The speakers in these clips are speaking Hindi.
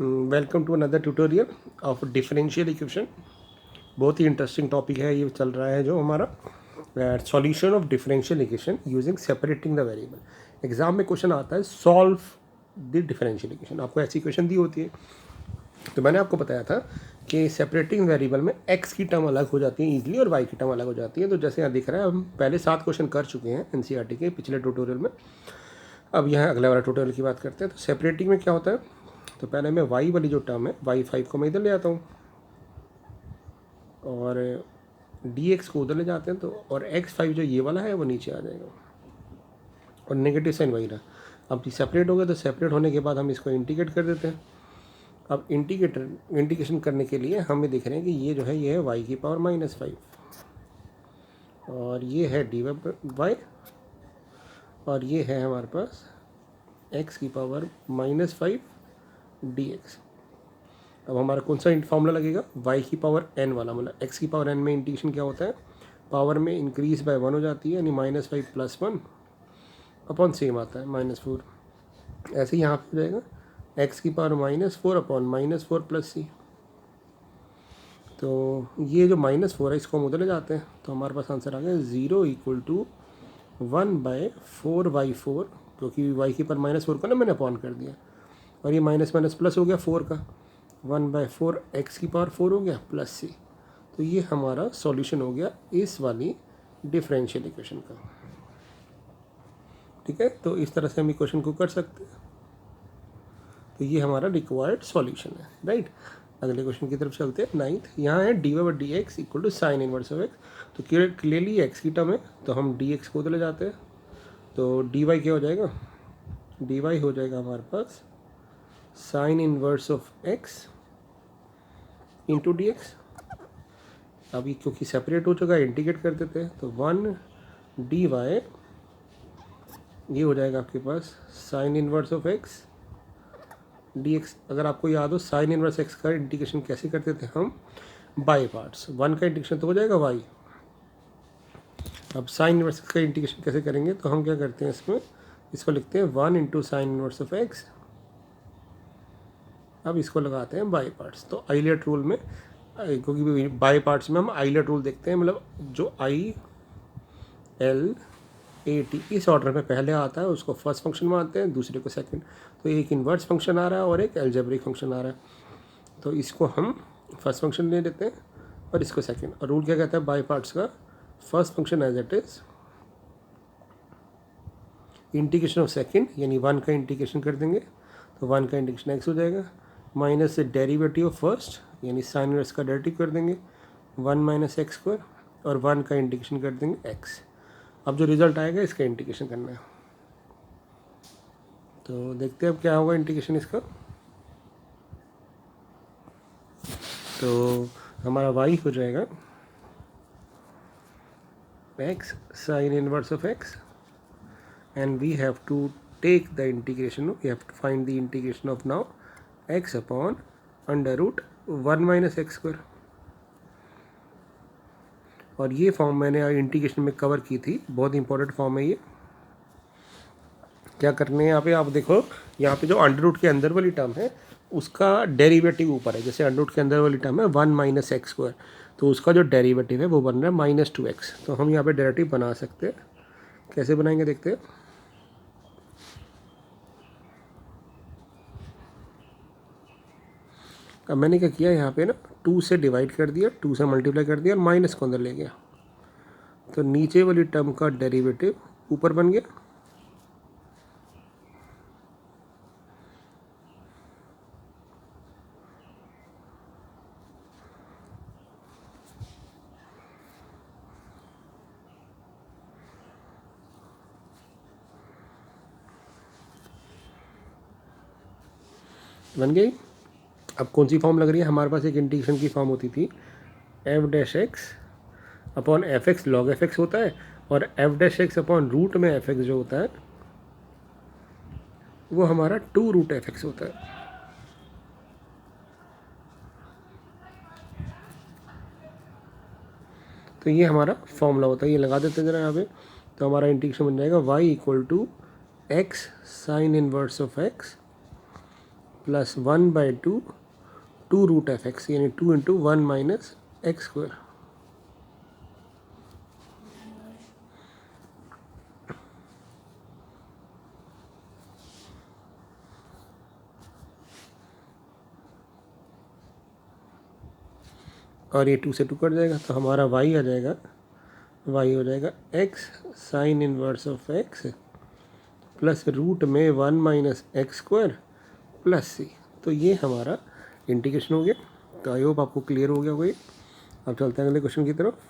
Welcome to another tutorial of differential equation. बहुत ही इंटरेस्टिंग टॉपिक है, ये चल रहा है जो हमारा solution of differential equation using separating the variable. Exam में क्वेश्चन आता है सॉल्व द डिफरेंशियल इक्वेशन। आपको ऐसी इक्वेशन दी होती है, तो मैंने आपको बताया था कि सेपरेटिंग वेरिएबल में x की टर्म अलग हो जाती है ईजिली और y की टर्म अलग हो जाती है। तो जैसे यहाँ दिख रहा है, हम पहले 7 क्वेश्चन कर चुके हैं एनसीईआरटी के पिछले ट्यूटोरियल में। अब यहाँ अगला वाला ट्यूटोरियल की बात करते हैं। तो सेपरेटिंग में क्या होता है, तो पहले मैं y वाली जो टर्म है y5 को मैं इधर ले आता हूँ और dx को उधर ले जाते हैं, तो और x5 जो ये वाला है वो नीचे आ जाएगा और नेगेटिव साइन वही रहा। अब सेपरेट हो गया, तो सेपरेट होने के बाद हम इसको इंटीग्रेट कर देते हैं। अब इंटीग्रेशन करने के लिए हमें देख रहे हैं कि ये जो है ये है y की पावर -5 और ये है dy और ये है हमारे पास x की पावर -5 dx। अब हमारा कौन सा फॉर्मूला लगेगा, y की पावर n वाला, मतलब x की पावर n में इंटीग्रेशन क्या होता है, पावर में इंक्रीज बाय 1 हो जाती है, यानी -5 + 1 अपॉन सेम आता है -4। ऐसे ही यहाँ पे हो जाएगा x की पावर -4 अपॉन -4 + c। तो ये जो -4 है इसको हम उधर ले जाते हैं, तो हमारे पास आंसर आ गया 0 = 1/4y4, क्योंकि y की पावर -4 को ना मैंने अपॉन कर दिया और ये माइनस माइनस प्लस हो गया 4 का, 1/4 x की पावर 4 हो गया प्लस c। तो ये हमारा सॉल्यूशन हो गया इस वाली डिफरेंशियल इक्वेशन का। ठीक है, तो इस तरह से हम इक्वेशन को कर सकते हैं। तो ये हमारा रिक्वायर्ड सॉल्यूशन है, राइट। अगले क्वेश्चन की तरफ चलते हैं। 9th, यहाँ है dy/dx = sign inverse of x। तो क्लियरली x की टर्म है, तो हम dx को उधर ले जाते हैं, तो dy क्या हो जाएगा, dy हो जाएगा हमारे पास sine inverse of x into d x. अभी क्योंकि सेपरेट हो चुका है, इंटीग्रेट कर देते हैं, तो 1 dy ये हो जाएगा आपके पास sine inverse of x dx। अगर आपको याद हो साइन इनवर्स x का इंटीग्रेशन कैसे करते थे हम, बाय पार्ट्स। 1 का इंटीग्रेशन तो हो जाएगा y। अब साइन इनवर्स का इंटीग्रेशन कैसे करेंगे, तो हम क्या करते हैं इसमें, इसको लिखते हैं 1 × साइन इनवर्स ऑफ x। अब इसको लगाते हैं बाय पार्ट्स। तो आइलेट रूल में, क्योंकि बाय पार्ट्स में हम आइलेट रूल देखते हैं, मतलब जो ILAT इस ऑर्डर में पहले आता है उसको फर्स्ट फंक्शन मानते हैं, दूसरे को सेकंड। तो एक इन्वर्स फंक्शन आ रहा है और एक एल्जेब्रिक फंक्शन आ रहा है, तो इसको हम फर्स्ट फंक्शन ले लेते हैं और इसको सेकंड। और रूल क्या कहता है बाय पार्ट्स का, first function as it is integration of second, यानी 1 का इंटीग्रेशन कर देंगे, तो 1 का इंटीग्रेशन x हो जाएगा, माइनस से डेरिवेटिव ऑफ फर्स्ट, यानी साइन इनवर्स का डेरिवेटिव कर देंगे 1 - x², और 1 का इंटीग्रेशन कर देंगे x। अब जो रिजल्ट आएगा इसका इंटीग्रेशन करना है, तो देखते हैं अब क्या होगा इंटीग्रेशन इसका। तो हमारा y हो जाएगा x sine inverse of x, and we have to take the integration, we have to find the integration of now x upon √1 - x²। और ये फॉर्म मैंने इंटीग्रेशन में कवर की थी, बहुत इंपॉर्टेंट फॉर्म है ये। क्या करने हैं यहाँ पे, आप देखो यहाँ पे जो अंडर के अंदर वाली टर्म है उसका डेरिवेटिव ऊपर है। जैसे अंडर के अंदर वाली टर्म है 1 - x², तो उसका जो डेरिवेटिव है वो बन रहा है -2x। तो हम यहाँ पे डेरिवेटिव बना सकते हैं, कैसे बनाएंगे देखते हैं। अब मैंने क्या किया यहाँ पे ना, 2 से डिवाइड कर दिया, 2 से मल्टीप्लाई कर दिया और माइनस को अंदर ले गया, तो नीचे वाली टर्म का डेरिवेटिव ऊपर बन गया। बन गई। अब कौन सी फॉर्म लग रही है, हमारे पास एक इंटीग्रेशन की फॉर्म होती थी f'(x) upon fx log fx होता है, और f'(x) अपॉन रूट में fx जो होता है वो हमारा 2√fx होता है। तो ये हमारा फॉर्मूला होता है, ये लगा देते हैं जरा यहाँ पे। तो हमारा इंटीग्रेशन बन जाएगा y = x sine inverse of x plus 1/2 2 root f x, यानी 2 इंटू 1 माइनस एक्स स्क्वायर। और ये 2 से 2 कट जाएगा, तो हमारा y आ जाएगा, y हो जाएगा x sine inverse of x plus root में 1 minus x square plus c. तो ये हमारा इंटीग्रेशन हो गया। तो आई होप आपको क्लियर हो गया होगा ये। अब चलते हैं अगले क्वेश्चन की तरफ।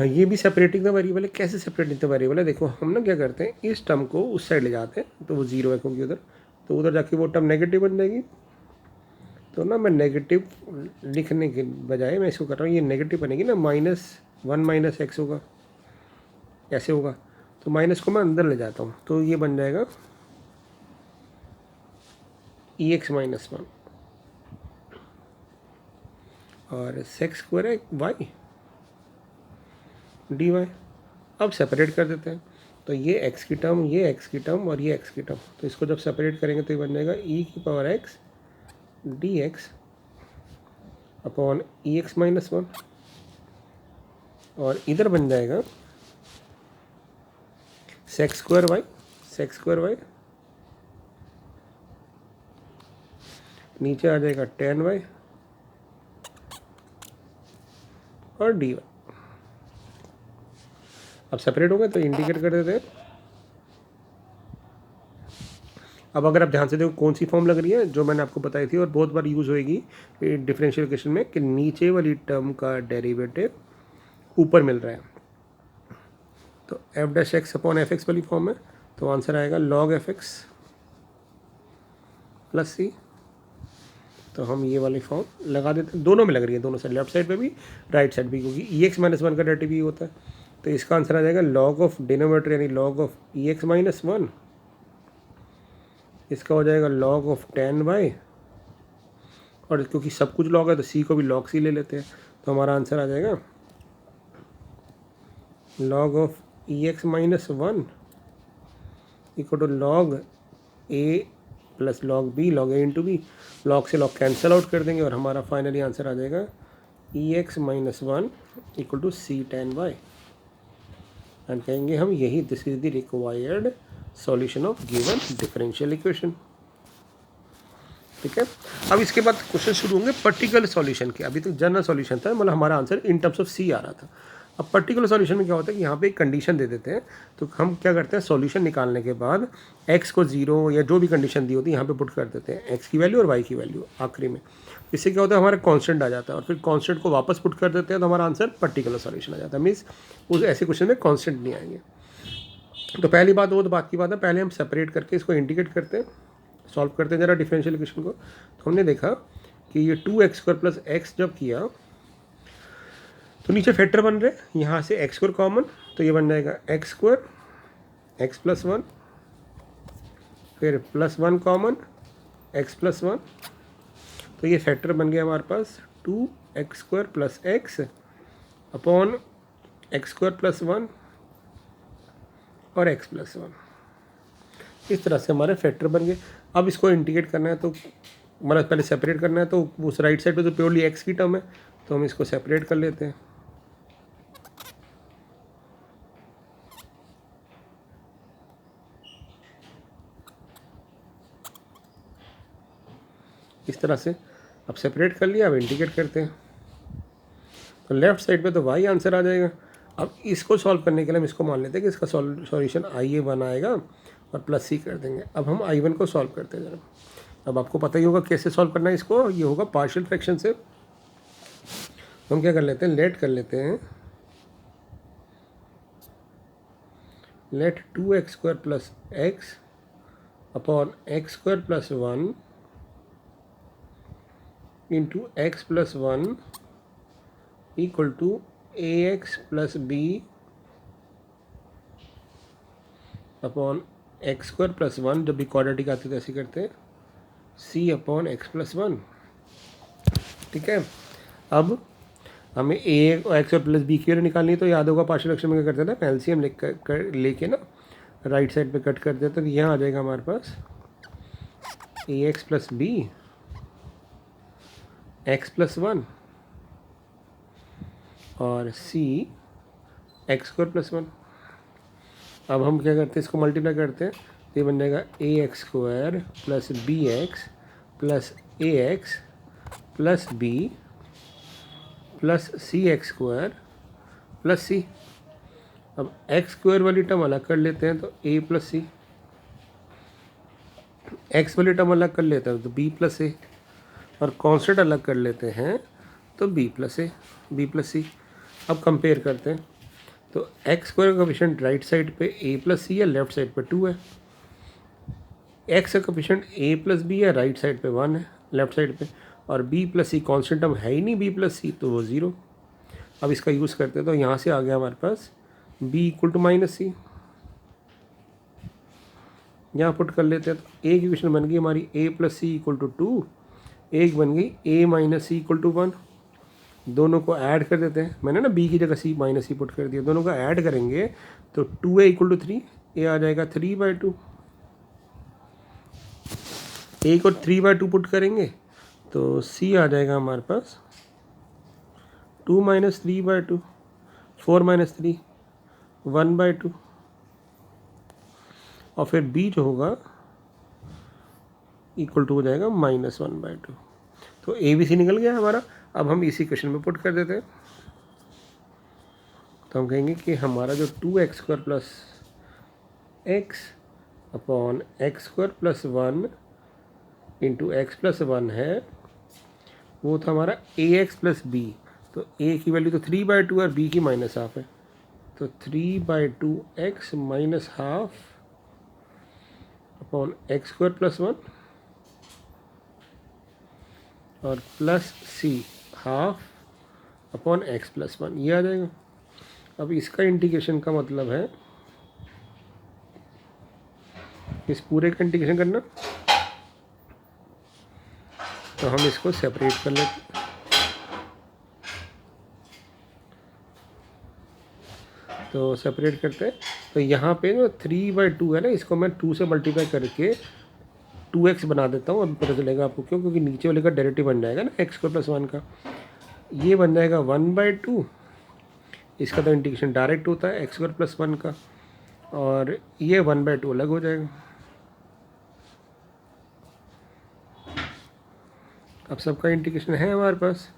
ये भी सेपरेटिंग द वेरिएबल है। कैसे सेपरेटिंग द वेरिएबल है? देखो हम ना क्या करते हैं, इस टर्म को उस साइड ले जाते हैं, तो वो जीरो है क्योंकि उधर, तो उधर जाके वो टर्म नेगेटिव बन जाएगी। तो ना मैं नेगेटिव लिखने के बजाय मैं इसको कर रहा हूँ, ये नेगेटिव बनेगी ना, -1 माइनस एक्स होगा, ऐसे होगा। तो माइनस को मैं अंदर ले जाता हूँ, तो ये बन जाएगा EX माइनस 1 और सेक्स स्क्वायर है y dy। अब सेपरेट कर देते हैं, तो ये x की टर्म, ये x की टर्म और ये x की टर्म, तो इसको जब सेपरेट करेंगे तो ये बन जाएगा e की power x dx upon EX minus 1 और इधर बन जाएगा सेक्स स्क्वायर y नीचे आ जाएगा tan y और dy। अब सेपरेट हो गए तो इंडिकेट कर देते हैं। अब अगर आप ध्यान से देखो कौन सी फॉर्म लग रही है, जो मैंने आपको बताई थी और बहुत बार यूज़ होएगी डिफरेंशियल इक्वेशन में, कि नीचे वाली टर्म का डेरिवेटिव ऊपर मिल रहा है। तो F dash x upon F x वाली फॉर्म है, तो आंसर आएगा log F x plus c. तो हम ये वाली फॉर्म लगा देते हैं, दोनों में लग रही है, दोनों साइड, लेफ्ट साइड पे भी राइट साइड भी, क्योंकि EX माइनस 1 का डेरिवेटिव भी होता है। तो इसका आंसर आ जाएगा log ऑफ डिनोमिनेटर यानी log ऑफ EX माइनस 1, इसका हो जाएगा log ऑफ tan y, और क्योंकि सब कुछ log है तो c को भी log c ले लेते हैं, तो हमारा आंसर आ जाएगा log of EX minus 1 equal to log a plus log b, log a into b, log से log कैंसिल आउट कर देंगे और हमारा फाइनली आंसर आ जाएगा EX minus 1 equal to c tan y। And कहेंगे हम यही this is the required solution of given differential equation. ठीक है, अब इसके बाद क्वेश्चन शुरू होंगे पर्टिकुलर सॉल्यूशन के। अभी तक जनरल सॉल्यूशन था, मतलब हमारा आंसर इन टर्म्स ऑफ सी आ रहा था। अब पर्टिकुलर सॉल्यूशन में क्या होता है कि यहाँ पे एक कंडीशन दे देते हैं, तो हम क्या करते हैं, सॉल्यूशन निकालने के बाद x को 0 या जो भी कंडीशन दी होती है यहाँ पे पुट कर देते हैं, x की वैल्यू और y की वैल्यू आखिरी में। इससे क्या होता है, हमारा कांस्टेंट आ जाता है और फिर कांस्टेंट को वापस पुट कर देते हैं, तो हमारा आंसर पर्टिकुलर सॉल्यूशन आ जाता है। मीन्स उस ऐसे क्वेश्चन में कांस्टेंट नहीं आएंगे। तो पहली बात वो तो बात की बात है, पहले हम सेपरेट करके इसको इंडिकेट करते हैं, सॉल्व करते हैं जरा डिफरेंशियल इक्वेशन को। तो हमने देखा कि ये 2x स्क्वायर प्लस एक्स जब किया तो नीचे फैक्टर बन रहे, यहाँ से एक्स स्क्वायर कॉमन, तो ये बन जाएगा एक्स स्क्वायर एक्स प्लस 1, फिर प्लस 1 कॉमन एक्स प्लस 1, तो ये फैक्टर बन गया हमारे पास 2x square plus x upon x square plus 1 और x प्लस 1। इस तरह से हमारे फैक्टर बन गए। अब इसको इंटीग्रेट करना है, तो मतलब पहले सेपरेट करना है, तो उस राइट साइड पे तो प्योरली x की टर्म है, तो हम इसको सेपरेट कर लेते हैं। इस तरह से अब सेपरेट कर लिया, अब इंटीग्रेट करते हैं, तो लेफ्ट साइड पे तो y आंसर आ जाएगा। अब इसको सॉल्व करने के लिए हम इसको मान लेते हैं कि इसका सॉल्यूशन IA1 आएगा और प्लस c कर देंगे। अब हम I1 को सॉल्व करते हैं जरा। अब आपको पता ही होगा कैसे सॉल्व करना है इसको, ये होगा पार्शियल फ्रैक्शन से। हम क्या कर लेते हैं, लेट कर लेते हैं, let 2x square plus x upon x square plus 1 into x plus 1 equal to ax plus b upon x square plus 1, जब भी क्वाड्रेटिक आती है तो ऐसे करते हैं, c अपॉन एक्स प्लस 1। ठीक है, अब हमें ए एक्स और प्लस बी की वैल्यू निकालनी है, तो याद होगा पार्शियल फ्रैक्शन में क्या करते थे, एलसीएम लेके ना राइट साइड पे कट कर देते, तो यहाँ आ जाएगा हमारे पास a x plus b x plus 1 और सी एक्स स्क्वायर प्लस 1। अब हम क्या करते हैं, इसको मल्टीप्लाई करते हैं, तो ये बन जाएगा a x square plus b x plus a x plus b plus c x square plus c. अब एक्स स्क्वायर वाली टर्म अलग कर लेते हैं, तो ए प्लस सी, एक्स वाली टर्म अलग कर लेते हैं तो बी प्लस ए, और कॉन्स्टेंट अलग कर लेते हैं तो b plus a b plus c. अब कंपेयर करते हैं, तो एक्स स्क्वायर का कोफिशिएंट राइट साइड पे ए प्लस सी है, लेफ्ट साइड पे 2 है। एक्स का कोफिशिएंट ए प्लस बी है, राइट साइड पे 1 है लेफ्ट साइड पे, और बी प्लस सी कॉन्स्टेंट टर्म है ही नहीं बी प्लस सी, तो वो 0। अब इसका यूज़ करते हैं, तो यहाँ से आ गया हमारे पास बी इक्वल टू माइनस सी, यहाँ पुट कर लेते हैं, तो एक इक्वेशन बन गई हमारी ए प्लस सी इक्वल टू 2, एक बन गई ए माइनस सी इक्वल टू 1। दोनों को ऐड कर देते हैं, मैंने ना बी की जगह सी माइनस सी पुट कर दिया, दोनों को ऐड करेंगे तो 2a इक्वल टू 3, ए आ जाएगा 3/2। ए को 3/2 पुट करेंगे तो सी आ जाएगा हमारे पास 2 माइनस 3/2, 4 माइनस 3 1/2, और फिर बी जो होगा इक्वल टू हो जाएगा -1/2। तो ए बी सी निकल गया हमारा। अब हम इसी क्वेश्चन में पुट कर देते हैं, तो हम कहेंगे कि हमारा जो 2x² plus x upon x² plus 1 into x plus 1 है, वो था हमारा ax प्लस बी। तो a की वैल्यू तो 3/2 और b की -½ है, तो 3/2x minus half upon x² plus 1 और प्लस सी हाफ अपॉन एक्स प्लस 1, ये आ जाएगा। अब इसका इंटीग्रेशन का मतलब है इस पूरे का इंटीग्रेशन करना, तो हम इसको सेपरेट कर लेते हैं, तो सेपरेट करते हैं, तो यहाँ पे जो 3/2 है ना, इसको मैं 2 से मल्टीप्लाई करके 2x बना देता हूँ। अब पता चलेगा आपको क्यों, क्योंकि नीचे वाले का डेरिवेटिव बन जाएगा ना x² प्लस 1 का, ये बन जाएगा 1/2। इसका तो इंटीग्रेशन डायरेक्ट होता है x² प्लस 1 का, और ये 1/2 अलग हो जाएगा। अब सबका इंटीग्रेशन है हमारे पास,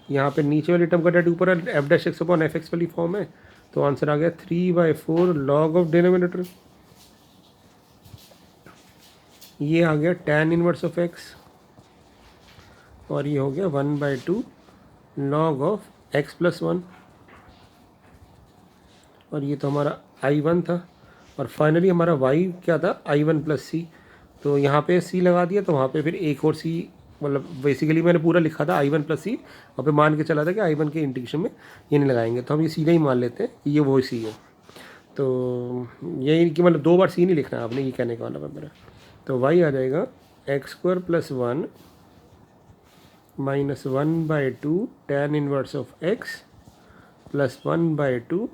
यहाँ पे नीचे वाली टर्म का डेट ऊपर f' अपॉन fx वाली फॉर्म है, तो आंसर आ गया 3/4 log ऑफ डिनोमिनेटर, ये आ गया tan इनवर्स ऑफ x, और ये हो गया 1/2 log ऑफ x प्लस 1, और ये तो हमारा I1 था, और फाइनली हमारा y क्या था, I1 प्लस c। तो यहाँ पे c लगा दिया, तो वहाँ पे फिर एक और c, मतलब बेसिकली मैंने पूरा लिखा था I1 प्लस सी, वहाँ पे मान के चला था कि I1 के इंटीग्रेशन में ये नहीं लगाएंगे, तो हम ये सीधा ही मान लेते हैं कि ये वो सी है। तो यही कि मतलब 2 बार सी नहीं लिखना है आपने, ये कहने का मतलब है मेरा। तो y आ जाएगा x² plus 1 minus 1/2 tan inverse of x plus 1/2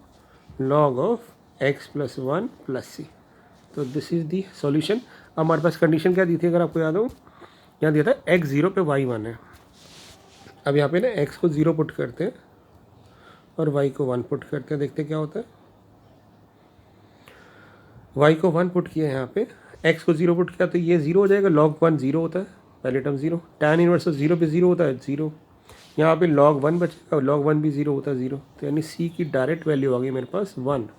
log of x plus 1 plus c. तो दिस इज़ दी सॉल्यूशन। अब हमारे पास कंडीशन क्या दी थी, अगर आपको याद हो, यहाँ दिया था x 0 पे y 1 है। अब यहाँ पे ना x को 0 पुट करते हैं और y को 1 पुट करते हैं, देखते हैं क्या होता है। y को 1 पुट किया यहाँ पे, x को 0 पुट किया, तो ये 0 हो जाएगा, log 1 0 होता है, पहले टर्म 0, tan इनवर्स ऑफ 0 पे 0 होता है 0, यहाँ पे log 1 बचेगा, log 1 भी 0 होता है 0, तो यानी c की डायरेक्ट वैल्यू आ गई मेरे पास 1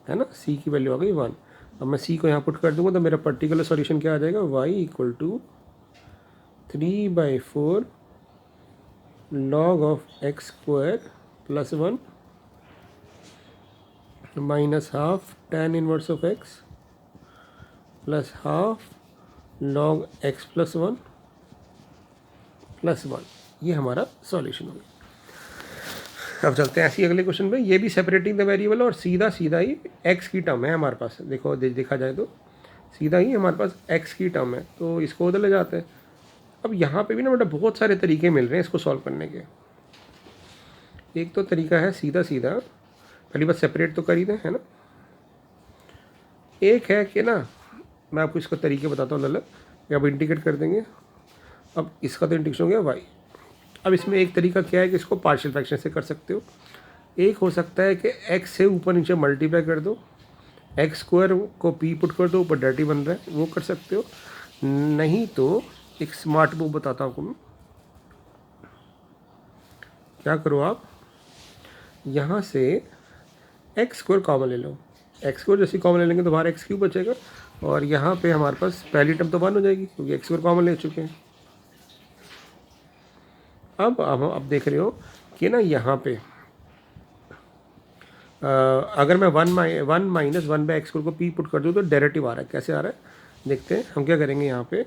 है ना, c की वैल्यू आ गई 1। अब मैं c को यहाँ पुट कर दूंगा, तो मेरा पर्टिकुलर सॉल्यूशन क्या आ जाएगा, y equal to 3/4 log of x² plus 1 minus half tan inverse of x plus half log x plus 1 plus 1, ये हमारा सॉल्यूशन हो गया। अब चलते हैं ऐसे ही अगले क्वेश्चन पे, ये भी सेपरेटिंग द वेरिएबल और सीधा ही x की टर्म है हमारे पास। देखो देखा जाए तो सीधा ही हमारे पास x की टर्म है, तो इसको उधर ले जाते हैं। अब यहाँ पे भी ना बेटा बहुत सारे तरीके मिल रहे हैं इसको सॉल्व करने के। एक तो तरीका है सीधा सीधा, पहली बात सेपरेट तो कर ही दें, है ना। एक है कि ना, मैं आपको इसका तरीके बताता हूँ अलग, ये आप इंटीग्रेट कर देंगे। अब इसका तो इंटीग्रेशन हो गया वाई। अब इसमें एक तरीका क्या है कि इसको पार्शियल फ्रैक्शन से कर सकते हो। एक हो सकता है कि एक्स से ऊपर नीचे मल्टीप्लाई कर दो, एक्स स्क्वायर को पी पुट कर दो, ऊपर डर्टी बन रहा है, वो कर सकते हो। नहीं तो एक स्मार्ट मूव बताता हूँ आपको मैं। क्या करो आप, यहाँ से एक्स स्क्वायर कॉमन ले लो, एक्स स्क्वायर जैसे कॉमन ले लेंगे तो बाहर एक्स क्यूब बचेगा, और यहाँ पे हमारे पास पहली टर्म तो 1 हो जाएगी क्योंकि एक्स स्क्वायर कॉमन ले चुके हैं। अब देख रहे हो कि ना यहाँ पे अगर मैं one minus one by x square को पी पुट कर दूँ तो डेरिवेटिव आ रहा है। कैसे आ रहा है देखते हैं। हम क्या करेंगे, यहाँ पे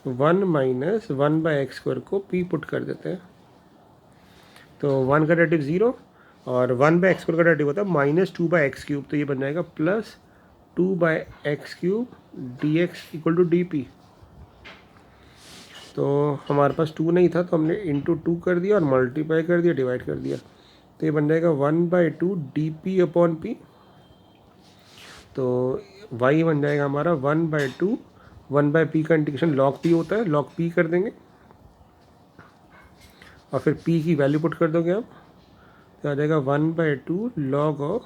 1 minus one by x square को पी पुट कर देते हैं, तो 1 का डेरिवेटिव 0 और 1 बाई एक्स स्क्वायर का डेरिवेटिव होता है -2 बाई एक्स क्यूब, तो ये बन जाएगा +2 by x cube d x equal to d p. तो हमारे पास 2 नहीं था तो हमने इंटू 2 कर दिया और मल्टीप्लाई कर दिया, डिवाइड कर दिया, तो ये बन जाएगा 1/2 डी पी अपॉन पी। तो y बन जाएगा हमारा 1/2, 1/p का इंटीग्रेशन log p होता है, log p कर देंगे और फिर p की वैल्यू पुट कर दोगे आप, तो आ जाएगा 1/2 log of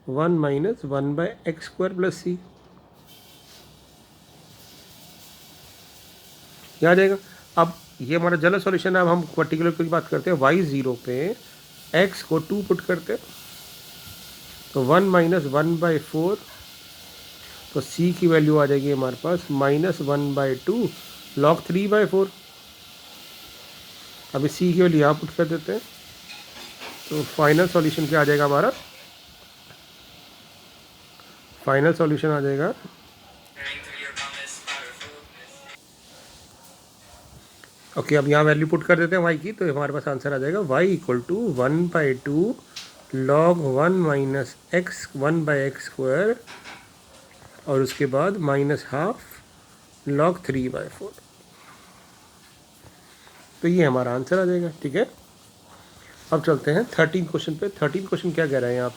1 minus 1 by x square plus c. ये आ जाएगा। अब ये हमारा जनरल सॉल्यूशन है। अब हम पर्टिकुलर की बात करते हैं, y0 पे x को 2 पुट करते हैं, तो 1 माइनस 1/4, तो c की वैल्यू आ जाएगी हमारे पास -1/2 log 3/4। अभी c की वैल्यू यहाँ पुट कर देते हैं, तो फाइनल सॉल्यूशन क्या आ जाएगा हमारा, फाइनल सॉल्यूशन आ जाएगा ओके। अब यहाँ वैल्यू पुट कर देते हैं y की, तो हमारे पास आंसर आ जाएगा y equal to 1/2 log 1 minus x 1 by x square और उसके बाद -12 log 3/4। तो ये हमारा आंसर आ जाएगा। ठीक है, अब चलते हैं 13 क्वेश्चन पे। 13 क्वेश्चन क्या कह रहा है यहाँ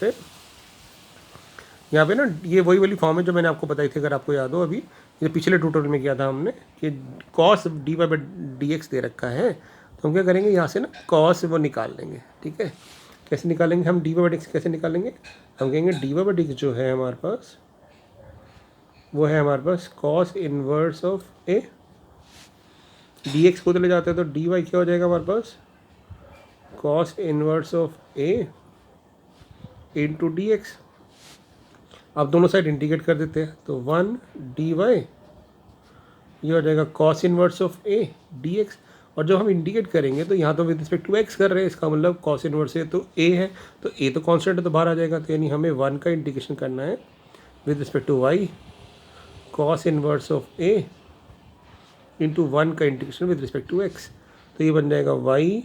पे ना, ये वही वाली फॉर्म है जो मैंने आपको बताई थी, अगर आपको याद हो। अभी ये पिछले ट्यूटोरियल में किया था हमने कि cos dy/dx दे रखा है, तो हम क्या करेंगे, यहाँ से ना cos वो निकाल लेंगे। ठीक है, कैसे निकालेंगे हम dy/dx, कैसे निकालेंगे, हम कहेंगे dy/dx जो है हमारे पास, वो है हमारे पास cos inverse of a, dx को तो ले जाते हैं तो dy क्या हो जाएगा हमारे पास, cos inverse of a into dx। अब दोनों साइड इंटीग्रेट कर देते हैं, तो 1 dy ये हो जाएगा cos inverse of a dx। और जब हम इंटीग्रेट करेंगे तो यहाँ तो विद रिस्पेक्ट टू x कर रहे हैं, इसका मतलब cos इनवर्स है तो a है, तो a तो कांस्टेंट है तो बाहर आ जाएगा, तो यानी हमें 1 का इंटीग्रेशन करना है with respect to y, cos inverse of a into 1 का integration with respect to x। तो ये बन जाएगा y,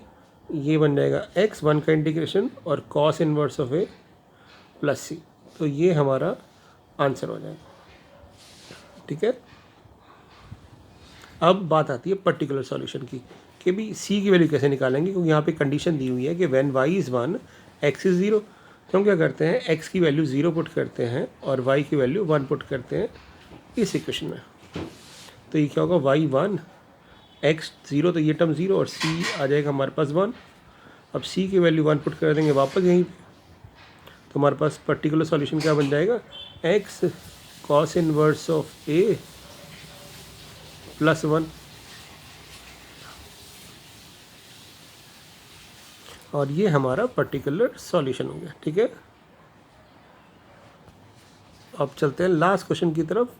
ये बन जाएगा x, 1 का इंटीग्रेशन और cos inverse of a plus c। तो ये हमारा आंसर हो जाएगा। ठीक है, अब बात आती है पर्टिकुलर सॉल्यूशन की कि भी c की वैल्यू कैसे निकालेंगे, क्योंकि यहाँ पे कंडीशन दी हुई है कि when y is 1 x is 0। तो हम क्या करते हैं, x की वैल्यू 0 पुट करते हैं और y की वैल्यू 1 पुट करते हैं इस इक्वेशन में। तो ये क्या होगा, y 1 x 0, तो ये टर्म 0 और c आ जाएगा हमारे पास 1। अब c की वैल्यू 1 पुट कर देंगे वापस यहीं पे, तो हमारे पास पर्टिकुलर सॉल्यूशन क्या बन जाएगा, x cos inverse of a plus 1, और ये हमारा पर्टिकुलर सॉल्यूशन हो गया। ठीक है, अब चलते हैं लास्ट क्वेश्चन की तरफ,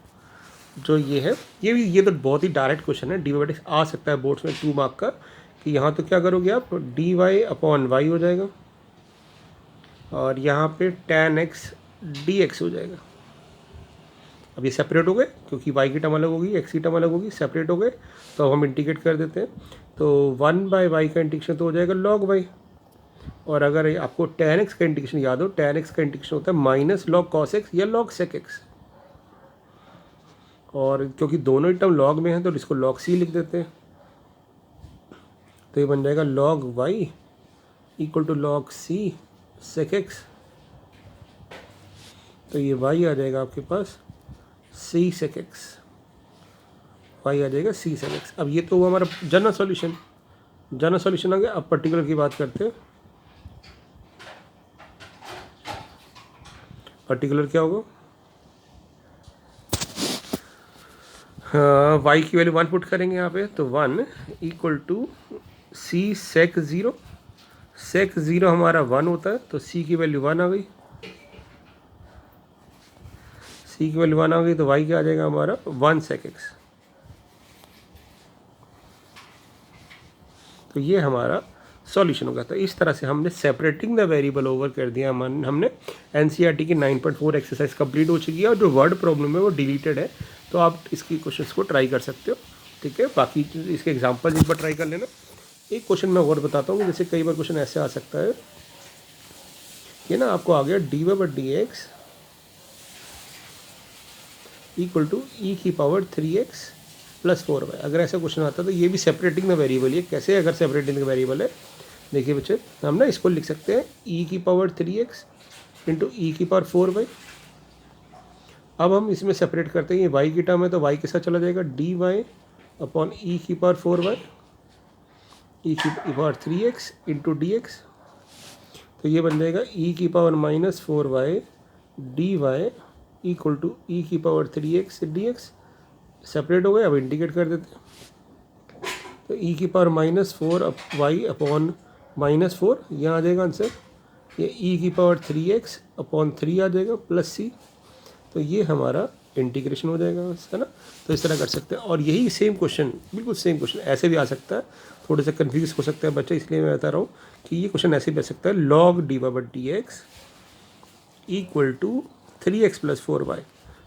जो ये है। ये तो बहुत ही डायरेक्ट क्वेश्चन है, dy/dx आ सकता है बोर्ड्स में 2 मार्क का, कि यहाँ तो क्या करोगे आप, dy/y हो जाएगा और यहाँ पे tan x dx हो जाएगा। अब ये सेपरेट हो गए क्योंकि y की टर्म अलग होगी, x की टर्म अलग होगी, सेपरेट हो गए, तो अब हम इंटीग्रेट कर देते हैं। तो 1/y का इंटीग्रेशन तो हो जाएगा log y, और अगर आपको tan x का इंटीग्रेशन याद हो, tan x का इंटीग्रेशन होता है माइनस log cos x या log sec x, और क्योंकि दोनों ही टर्म log में हैं तो इसको log c लिख देते हैं। तो ये बन जाएगा log y equal to log c sec x। तो ये y आ जाएगा आपके पास c sec x, y आ जाएगा c sec x। अब ये तो हुआ हमारा जनरल सॉल्यूशन, जनरल सॉल्यूशन आ गया। अब पर्टिकुलर की बात करते हैं। पर्टिकुलर क्या होगा, y की वैल्यू 1 पुट करेंगे यहाँ पे, तो 1 equal to c sec 0। sec 0 हमारा 1 होता है, तो c की वैल्यू 1 आ गई, c की वैल्यू 1 आ गई, तो y क्या आ जाएगा हमारा 1 sec x। तो ये हमारा सॉल्यूशन होगा। तो इस तरह से हमने सेपरेटिंग द वेरिएबल ओवर कर दिया। हमने एनसीईआरटी की 9.4 एक्सरसाइज कंप्लीट हो चुकी है, और जो वर्ड प्रॉब्लम है वो डिलीटेड है, तो आप इसकी क्वेश्चंस को ट्राई कर सकते हो। ठीक है, बाकी इसके एग्जांपल एक बार ट्राई कर लेना। एक क्वेश्चन मैं और बताता हूँ, जैसे कई बार क्वेश्चन ऐसे आ सकता है कि ना आपको आ गया dy/dx इक्वल टू e की पावर 3x प्लस 4y। अगर ऐसा क्वेश्चन आता है तो ये भी सेपरेटिंग द वेरिएबल है। कैसे, अगर सेपरेटिंग द वेरिएबल है, देखिए बच्चे, हम ना इसको लिख सकते हैं e की पावर 3x इंटू ई की पावर 4y। अब हम इसमें सेपरेट करते हैं, ये y की टर्म है तो y के साथ चला जाएगा dy अपॉन ई की पावर 4y, ई की पावर 3x इंटू dx। तो ये बन जाएगा e की power -4y dy equal to e की पावर 3x dx। सेपरेट हो गए, अब इंटीग्रेट कर देते हैं। तो e की पावर -4y अपॉन -4, यहाँ आ जाएगा आंसर। ये e की पावर 3x अपॉन 3 आ जाएगा प्लस c। तो ये हमारा इंटीग्रेशन हो जाएगा, है ना। तो इस तरह कर सकते हैं। और यही सेम क्वेश्चन, बिल्कुल सेम क्वेश्चन ऐसे भी आ सकता है। थोड़े से कन्फ्यूज हो सकता है बच्चे, इसलिए मैं बता रहा हूँ कि ये क्वेश्चन ऐसे भी आ सकता है। log dy/dx equal to 3x प्लस 4y।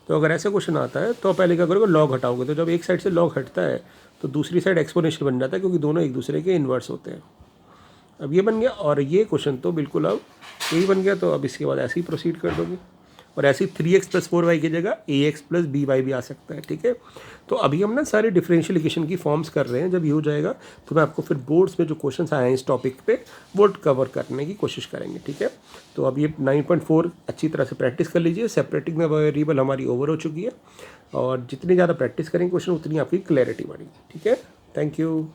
तो अगर ऐसा क्वेश्चन आता है तो पहले क्या करोगे, लॉग हटाओगे। तो जब एक साइड से लॉग हटता है तो दूसरी साइड एक्सपोनेंशियल बन जाता है, क्योंकि दोनों एक दूसरे के इन्वर्स होते हैं। अब ये बन गया, और ये क्वेश्चन तो बिल्कुल अब यही बन गया। तो अब इसके बाद ऐसे ही प्रोसीड कर दोगे, और ऐसे ही 3x प्लस 4y की जगह ax प्लस by भी आ सकता है। ठीक है, तो अभी हम ना सारे डिफरेंशियल इक्वेशन की फॉर्म्स कर रहे हैं। जब ये हो जाएगा तो मैं आपको फिर बोर्ड्स में जो क्वेश्चंस आए हैं इस टॉपिक पे वो कवर करने की कोशिश करेंगे। ठीक है, तो अब ये 9.4 अच्छी तरह से प्रैक्टिस कर लीजिए। सेपरेटिंग द वेरिएबल हमारी ओवर हो चुकी है, और जितनी ज़्यादा प्रैक्टिस करेंगे क्वेश्चन उतनी आपकी क्लैरिटी बढ़ेगी। ठीक है, थैंक यू।